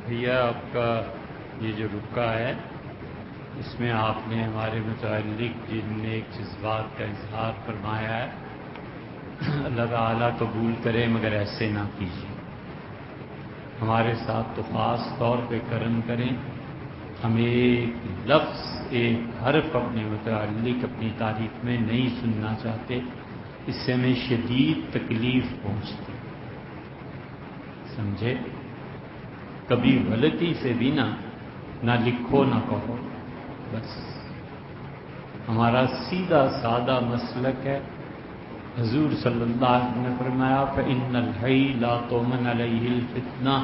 بھیا آپ کا یہ جو رکا ہے اس میں آپ نے ہمارے متعلق جن نیک جذبات کا اظہار فرمایا ہے اللہ تعالیٰ قبول کرے، مگر ایسے نہ کیجیے، ہمارے ساتھ تو خاص طور پہ کرم کریں، ہم ایک لفظ ایک حرف اپنے متعلق اپنی تعریف میں نہیں سننا چاہتے، اس سے ہمیں شدید تکلیف پہنچتی، سمجھے؟ کبھی غلطی سے بھی نہ لکھو نہ کہو، بس ہمارا سیدھا سادہ مسلک ہے۔ حضور صلی اللہ علیہ وسلم نے فرمایا فَإِنَّ الْحَيَّ لَا تُؤْمَنُ عَلَيْهِ الْفِتْنَةُ،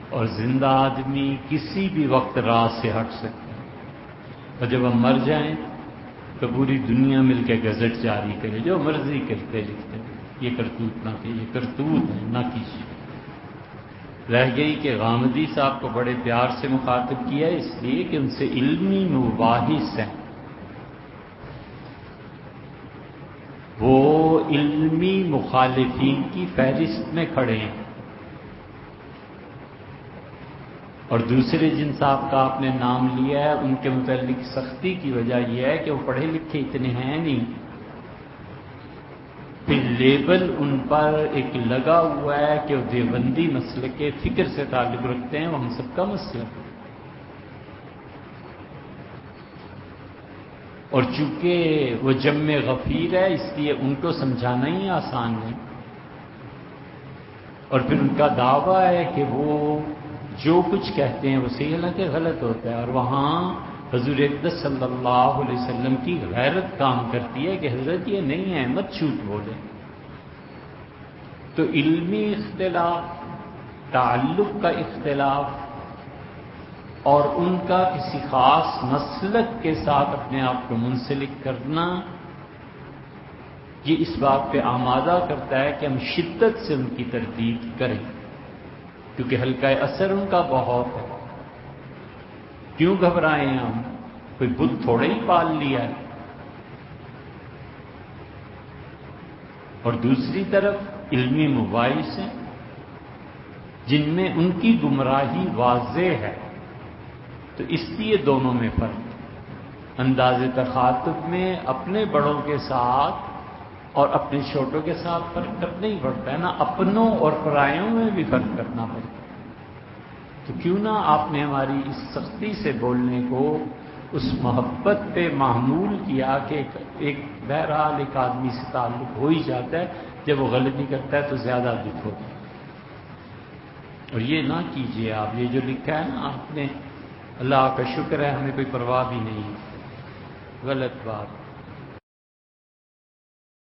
اور زندہ آدمی کسی بھی وقت راہ سے ہٹ سکتا ہے، اور جب ہم مر جائیں تو پوری دنیا مل کے گزٹ جاری کرے، جو مرضی کرتے لکھتے، یہ کرتوت نہ کیجیے، یہ کرتوت ہے نہ کیجیے۔ رہ گئی کہ غامدی صاحب کو بڑے پیار سے مخاطب کیا اس لیے کہ ان سے علمی مباحث ہیں، وہ علمی مخالفین کی فہرست میں کھڑے ہیں، اور دوسرے جن صاحب کا آپ نے نام لیا ہے ان کے متعلق سختی کی وجہ یہ ہے کہ وہ پڑھے لکھے اتنے ہیں نہیں، پھر لیبل ان پر ایک لگا ہوا ہے کہ وہ دیوبندی مسلک کے فکر سے تعلق رکھتے ہیں، وہ ہم سب کا مسلک ہے، اور چونکہ وہ جمع غفیر ہے اس لیے ان کو سمجھانا ہی آسان نہیں، اور پھر ان کا دعویٰ ہے کہ وہ جو کچھ کہتے ہیں وہ صحیح حالانکہ غلط ہوتا ہے، اور وہاں حضور اقدس صلی اللہ علیہ وسلم کی غیرت کام کرتی ہے کہ حضرت یہ نہیں ہے، مت جھوٹ بولیں۔ تو علمی اختلاف، تعلق کا اختلاف، اور ان کا کسی خاص مسلک کے ساتھ اپنے آپ کو منسلک کرنا، یہ اس بات پہ آمادہ کرتا ہے کہ ہم شدت سے ان کی تردید کریں، کیونکہ حلقہ اثر ان کا بہت ہے۔ کیوں گھبرائیں ہم؟ کوئی بت تھوڑے ہی پال لیا ہے۔ اور دوسری طرف علمی مباحث ہیں جن میں ان کی گمراہی واضح ہے، تو اس لیے دونوں میں فرق ہے۔ انداز تخاطب میں اپنے بڑوں کے ساتھ اور اپنے چھوٹوں کے ساتھ فرق کرنا ہی پڑتا ہے، نا اپنوں اور پرایوں میں بھی فرق کرنا پڑتا ہے۔ تو کیوں نہ آپ نے ہماری اس سختی سے بولنے کو اس محبت پہ معمول کیا کہ ایک بہرحال ایک آدمی سے تعلق ہو ہی جاتا ہے، جب وہ غلطی کرتا ہے تو زیادہ دکھ ہوتا ہے۔ اور یہ نہ کیجیے آپ، یہ جو لکھا ہے نا آپ نے، اللہ کا شکر ہے ہمیں کوئی پرواہ بھی نہیں، غلط بات۔